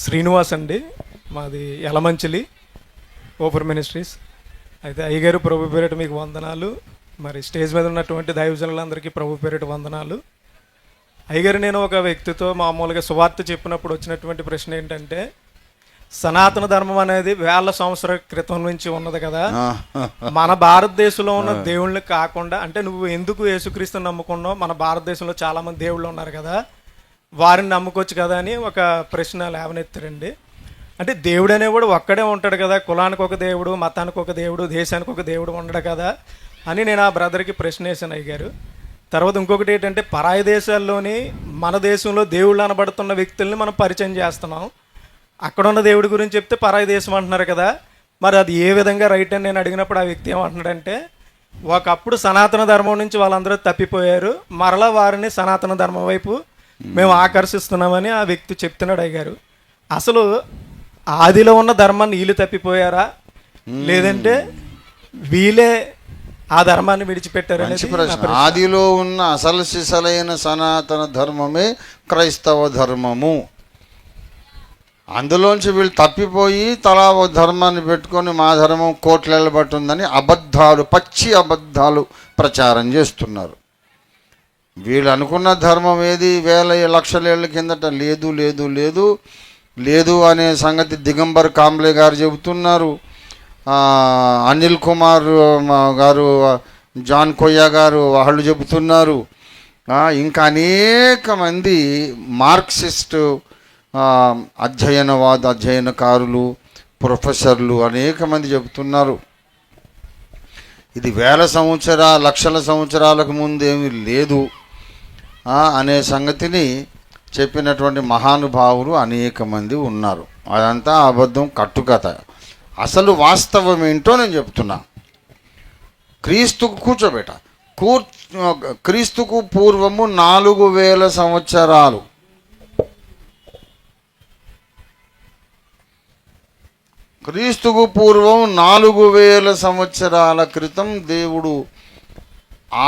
శ్రీనివాస్ అండి, మాది యలమంచిలి ఓపర్ మినిస్ట్రీస్. అయితే అయ్యగారు ప్రభు పేరిట మీకు వందనాలు. మరి స్టేజ్ మీద ఉన్నటువంటి దైవజనులందరికీ ప్రభు పేరిట వందనాలు. అయ్యగారు, నేను ఒక వ్యక్తితో మామూలుగా సువార్త చెప్పినప్పుడు వచ్చినటువంటి ప్రశ్న ఏంటంటే, సనాతన ధర్మం అనేది వేల సంవత్సరాల క్రితం నుంచి ఉన్నది కదా, మన భారతదేశంలో ఉన్న దేవుళ్ళని కాకుండా, అంటే నువ్వు ఎందుకు యేసుక్రీస్తుని నమ్ముకున్నావు, మన భారతదేశంలో చాలామంది దేవుళ్ళు ఉన్నారు కదా, వారిని నమ్ముకోవచ్చు కదా అని ఒక ప్రశ్న లేవనెత్తారండి. అంటే దేవుడు అనేవాడు ఒక్కడే ఉంటాడు కదా, కులానికి ఒక దేవుడు, మతానికి ఒక దేవుడు, దేశానికి ఒక దేవుడు ఉండడు కదా అని నేను ఆ బ్రదర్కి ప్రశ్న వేసాను అయ్యారు. తర్వాత ఇంకొకటి ఏంటంటే, పరాయి దేశాల్లోని మన దేశంలో దేవుళ్ళు అనబడుతున్న వ్యక్తుల్ని మనం పరిచయం చేస్తున్నాం. అక్కడున్న దేవుడి గురించి చెప్తే పరాయి దేశం అంటున్నారు కదా, మరి అది ఏ విధంగా రైట్ అని నేను అడిగినప్పుడు ఆ వ్యక్తి ఏమంటున్నాడంటే, ఒకప్పుడు సనాతన ధర్మం నుంచి వాళ్ళందరూ తప్పిపోయారు, మరలా వారిని సనాతన ధర్మం వైపు మేము ఆకర్షిస్తున్నామని ఆ వ్యక్తి చెప్తున్నాడు. అయ్యారు, అసలు ఆదిలో ఉన్న ధర్మాన్ని వీళ్ళు తప్పిపోయారా, లేదంటే వీళ్ళే ఆ ధర్మాన్ని విడిచిపెట్టారని? ఆదిలో ఉన్న అసలు సిసలైన సనాతన ధర్మమే క్రైస్తవ ధర్మము. అందులోంచి వీళ్ళు తప్పిపోయి తలా ఓ ధర్మాన్ని పెట్టుకొని మా ధర్మం కోట్లెళ్ళబట్టుందని అబద్ధాలు, పచ్చి అబద్ధాలు ప్రచారం చేస్తున్నారు. వీళ్ళు అనుకున్న ధర్మం ఏది వేల లక్షల ఏళ్ళ కిందట లేదు లేదు లేదు లేదు అనే సంగతి దిగంబర్ కాంబ్లే గారు చెబుతున్నారు. అనిల్ కుమార్ గారు, జాన్ కొయ్యా గారు వాళ్ళు చెబుతున్నారు. ఇంకా అనేక మంది మార్క్సిస్టు అధ్యయనకారులు, ప్రొఫెసర్లు అనేక మంది చెబుతున్నారు. ఇది లక్షల సంవత్సరాలకు ముందేమీ లేదు అనే సంగతిని చెప్పినటువంటి మహానుభావులు అనేక మంది ఉన్నారు. అదంతా అబద్ధం, కట్టుకథ. అసలు వాస్తవం ఏంటో నేను చెప్తున్నా. క్రీస్తుకు పూర్వము 4000 సంవత్సరాలు, క్రీస్తుకు పూర్వం 4000 సంవత్సరాల క్రితం దేవుడు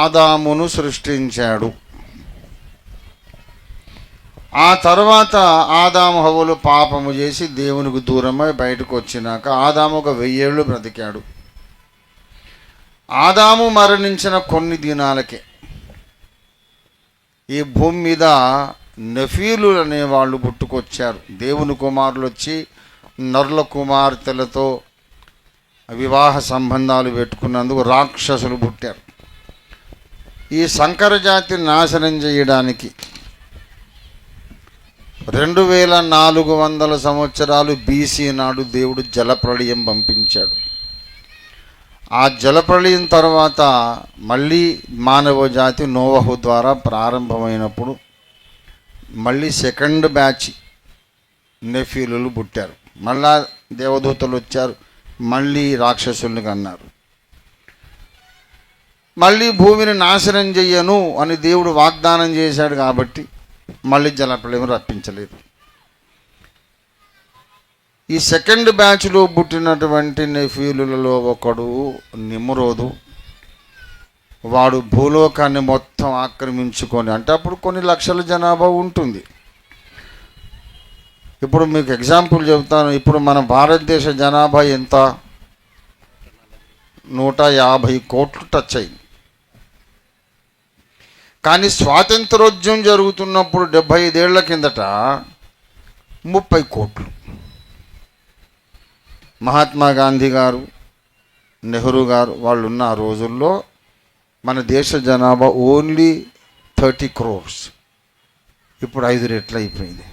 ఆదామును సృష్టించాడు. ఆ తర్వాత ఆదాము హవ్వలు పాపము చేసి దేవునికి దూరమై బయటకు వచ్చినాక ఆదాము ఒక 1000 ఏళ్ళు బ్రతికాడు. ఆదాము మరణించిన కొన్ని దినాలకే ఈ భూమి మీద నెఫీలు అనేవాళ్ళు పుట్టుకొచ్చారు. దేవుని కుమారులు వచ్చి నరుల కుమార్తెలతో వివాహ సంబంధాలు పెట్టుకున్నందుకు రాక్షసులు పుట్టారు. ఈ సంకర జాతిని నాశనం చేయడానికి 2400 సంవత్సరాలు బీసీ నాడు దేవుడు జలప్రళయం పంపించాడు. ఆ జలప్రళయం తర్వాత మళ్ళీ మానవ జాతి నోవహు ద్వారా ప్రారంభమైనప్పుడు మళ్ళీ సెకండ్ బ్యాచ్ నెఫీలులు పుట్టారు. మళ్ళా దేవదూతలు వచ్చారు, మళ్ళీ రాక్షసుల్ని కన్నారు. మళ్ళీ భూమిని నాశనం చెయ్యను అని దేవుడు వాగ్దానం చేశాడు కాబట్టి మళ్ళీ జలప్రళయం రప్పించలేదు. ఈ సెకండ్ బ్యాచ్లో పుట్టినటువంటి నెఫీలులలో ఒకడు నిమ్రోదు. వాడు భూలోకాన్ని మొత్తం ఆక్రమించుకొని, అంటే అప్పుడు కొన్ని లక్షల జనాభా ఉంటుంది. ఇప్పుడు మీకు ఎగ్జాంపుల్ చెబుతాను. ఇప్పుడు మన భారతదేశ జనాభా ఎంత? 150 కోట్లు టచ్ అయింది. కానీ స్వాతంత్రోద్యమం జరుగుతున్నప్పుడు 75 ఏళ్ల కిందట 30 కోట్లు. మహాత్మా గాంధీ గారు, నెహ్రూ గారు వాళ్ళు ఉన్న ఆ రోజుల్లో మన దేశ జనాభా ఓన్లీ 30 crores. ఇప్పుడు 5 రెట్లు అయిపోయింది.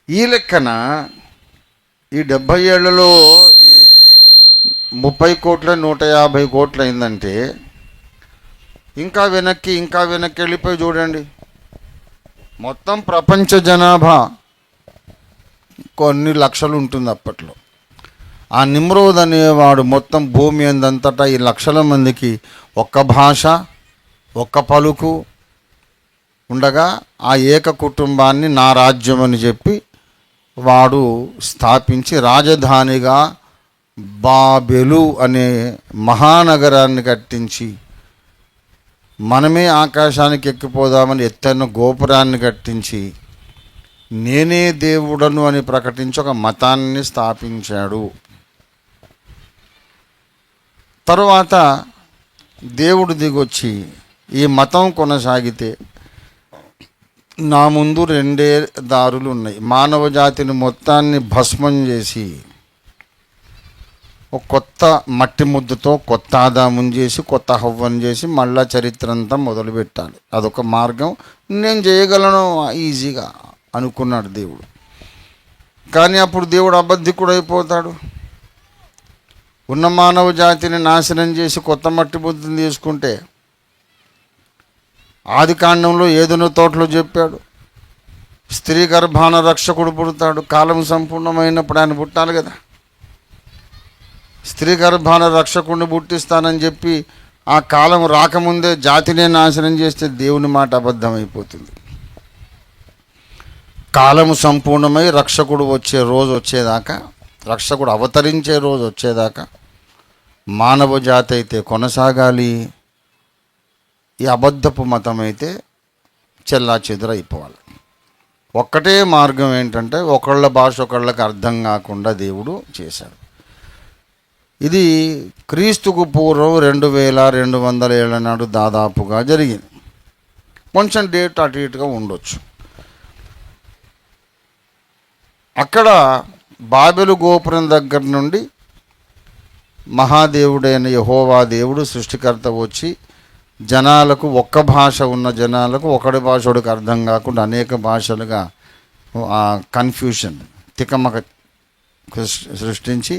ఈ లెక్కన ఈ 70 ఏళ్లలో 30 కోట్ల 150 కోట్లు అయిందంటే ఇంకా వెనక్కి వెళ్ళిపోయి చూడండి. మొత్తం ప్రపంచ జనాభా కొన్ని లక్షలు ఉంటుంది అప్పట్లో. ఆ నిమ్రోద్ అనేవాడు మొత్తం భూమి అందంతటా ఈ లక్షల మందికి ఒక్క భాష, ఒక్క పలుకు ఉండగా ఆ ఏక కుటుంబాన్ని నా రాజ్యం అని చెప్పి వాడు స్థాపించి రాజధానిగా బాబెలు అనే మహానగరాన్ని కట్టించి మనమే ఆకాశానికి ఎక్కిపోదామని ఎత్తైన గోపురాన్ని కట్టించి నేనే దేవుడను అని ప్రకటించి ఒక మతాన్ని స్థాపించాడు. తరువాత దేవుడు దిగొచ్చి ఈ మతం కొనసాగితే నా ముందు రెండే దారులు ఉన్నాయి. మానవ జాతిని మొత్తాన్ని భస్మం చేసి ఒక కొత్త మట్టి ముద్దతో కొత్త ఆదాముని చేసి కొత్త హవ్వను చేసి మళ్ళా చరిత్ర అంతా మొదలుపెట్టాలి. అదొక మార్గం, నేను చేయగలను ఈజీగా అనుకున్నాడు దేవుడు. కానీ అప్పుడు దేవుడు అబద్ధికుడు అయిపోతాడు. ఉన్న మానవ జాతిని నాశనం చేసి కొత్త మట్టి ముద్దను తీసుకుంటే ఆది కాండంలో ఏదైనా తోటలో చెప్పాడు, స్త్రీ గర్భాన రక్షకుడు పుడతాడు. కాలం సంపూర్ణమైనప్పుడు ఆయన పుట్టాలి కదా. స్త్రీ గర్భాన రక్షకుడిని పుట్టిస్తానని చెప్పి ఆ కాలం రాకముందే జాతినే నాశనం చేస్తే దేవుని మాట అబద్ధమైపోతుంది. కాలము సంపూర్ణమై రక్షకుడు వచ్చే రోజు వచ్చేదాకా, రక్షకుడు అవతరించే రోజు వచ్చేదాకా మానవ జాతి అయితే కొనసాగాలి. ఈ అబద్ధపు మతం అయితే చెల్లాచెదురైపోవాలి. ఒక్కటే మార్గం ఏంటంటే ఒకళ్ళ భాష ఒకళ్ళకి అర్థం కాకుండా దేవుడు చేశాడు. ఇది క్రీస్తుకు పూర్వం 2200 ఏళ్ల నాడు దాదాపుగా జరిగింది. కొంచెం డేట్ అటు ఇటుగా ఉండొచ్చు. అక్కడ బాబెలు గోపురం దగ్గర నుండి మహాదేవుడైన యెహోవా దేవుడు సృష్టికర్త వచ్చి జనాలకు ఒక్క భాష ఉన్న జనాలకు ఒకడి భాషోడికి అర్థం కాకుండా అనేక భాషలుగా కన్ఫ్యూషన్ తికమక సృష్టించి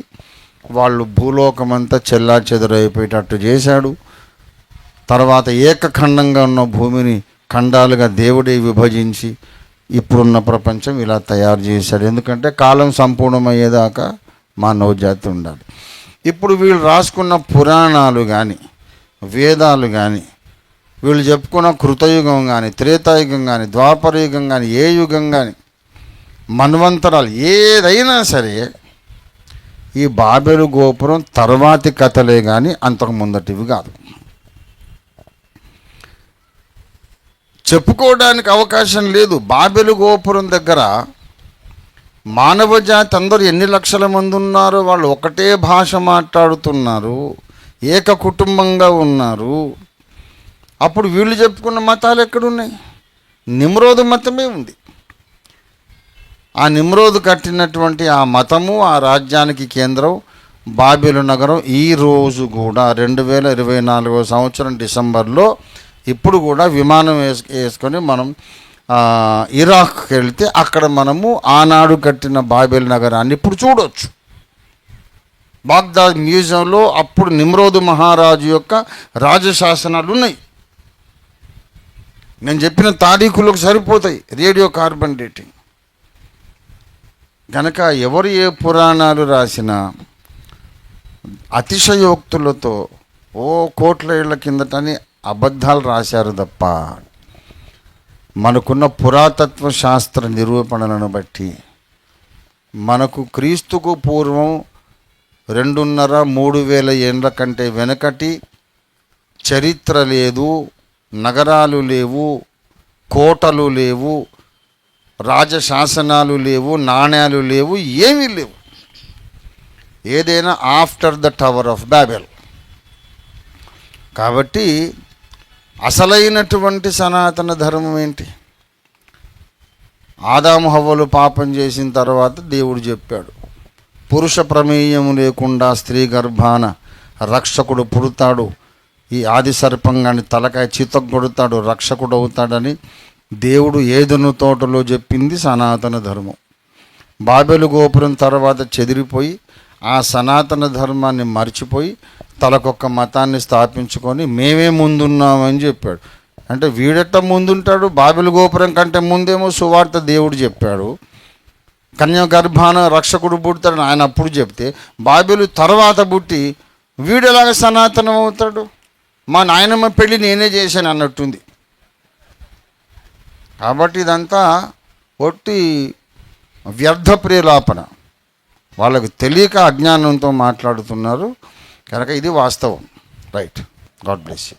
వాళ్ళు భూలోకమంతా చెల్లాచెదురైపోయేటట్టు చేశాడు. తర్వాత ఏకఖండంగా ఉన్న భూమిని ఖండాలుగా దేవుడే విభజించి ఇప్పుడున్న ప్రపంచం ఇలా తయారు చేశాడు. ఎందుకంటే కాలం సంపూర్ణమయ్యేదాకా మానవ జాతి ఉండాలి. ఇప్పుడు వీళ్ళు రాసుకున్న పురాణాలు కానీ వేదాలు కానీ వీళ్ళు చెప్పుకున్న కృతయుగం కానీ త్రేతాయుగం కానీ ద్వాపరయుగం కానీ ఏ యుగం కానీ మన్వంతరాలు ఏదైనా సరే ఈ బాబెలు గోపురం తర్వాతి కథలే కానీ అంతకు ముందటివి కాదు. చెప్పుకోవడానికి అవకాశం లేదు. బాబెలు గోపురం దగ్గర మానవ జాతి అందరూ ఎన్ని లక్షల మంది ఉన్నారో వాళ్ళు ఒకటే భాష మాట్లాడుతున్నారు, ఏక కుటుంబంగా ఉన్నారు. అప్పుడు వీళ్ళు చెప్పుకున్న మతాలు ఎక్కడున్నాయి? నిమ్రోదు మతమే ఉంది. ఆ నిమ్రోదు కట్టినటువంటి ఆ మతము ఆ రాజ్యానికి కేంద్రం బాబెలు నగరం. ఈ రోజు కూడా 2024 సంవత్సరం డిసెంబర్లో ఇప్పుడు కూడా విమానం వేసుకొని మనం ఇరాక్కి వెళ్తే అక్కడ మనము ఆనాడు కట్టిన బాబెలు నగరాన్ని ఇప్పుడు చూడవచ్చు. బాగ్దాద్ మ్యూజియంలో అప్పుడు నిమ్రోదు మహారాజు యొక్క రాజశాసనాలు ఉన్నాయి. నేను చెప్పిన తారీఖులకు సరిపోతాయి రేడియో కార్బన్ డేటింగ్. కనుక ఎవరు ఏ పురాణాలు రాసినా అతిశయోక్తులతో కోట్ల ఏళ్ల కిందటని అబద్ధాలు రాశారు తప్ప మనకున్న పురాతత్వ శాస్త్ర నిరూపణలను బట్టి మనకు క్రీస్తుకు పూర్వం 2,500-3,000 ఏండ్ల కంటే వెనకటి చరిత్ర లేదు, నగరాలు లేవు, కోటలు లేవు, రాజశాసనాలు లేవు, నాణ్యాలు లేవు, ఏమీ లేవు. ఏదైనా after the tower of Babel. కాబట్టి అసలైనటువంటి సనాతన ధర్మం ఏంటి? ఆదాము హవ్వలు పాపం చేసిన తర్వాత దేవుడు చెప్పాడు, పురుష ప్రమేయము లేకుండా స్త్రీ గర్భాన రక్షకుడు పుడతాడు, ఈ ఆది సర్పంగాని తలకాయ చితగొడతాడు, రక్షకుడు అవుతాడని దేవుడు ఏదెను తోటలో చెప్పింది సనాతన ధర్మం. బాబెలు గోపురం తర్వాత చెదిరిపోయి ఆ సనాతన ధర్మాన్ని మర్చిపోయి తలకొక్క మతాన్ని స్థాపించుకొని మేమే ముందున్నామని చెప్పాడు. అంటే వీడెట్ట ముందుంటాడు? బాబెలు గోపురం కంటే ముందేమో సువార్త దేవుడు చెప్పాడు, కన్య గర్భాన రక్షకుడు పుడతాడని ఆయన అప్పుడు చెప్తే, బాబెలు తర్వాత పుట్టి వీడెలాగా సనాతనం అవుతాడు? మా నాయనమ్మ పెళ్ళి నేనే చేశాను అన్నట్టుంది. కాబట్టి ఇదంతా ఒట్టి వ్యర్థ ప్రేలాపన. వాళ్ళకు తెలియక అజ్ఞానంతో మాట్లాడుతున్నారు కనుక ఇది వాస్తవం. రైట్. God bless you.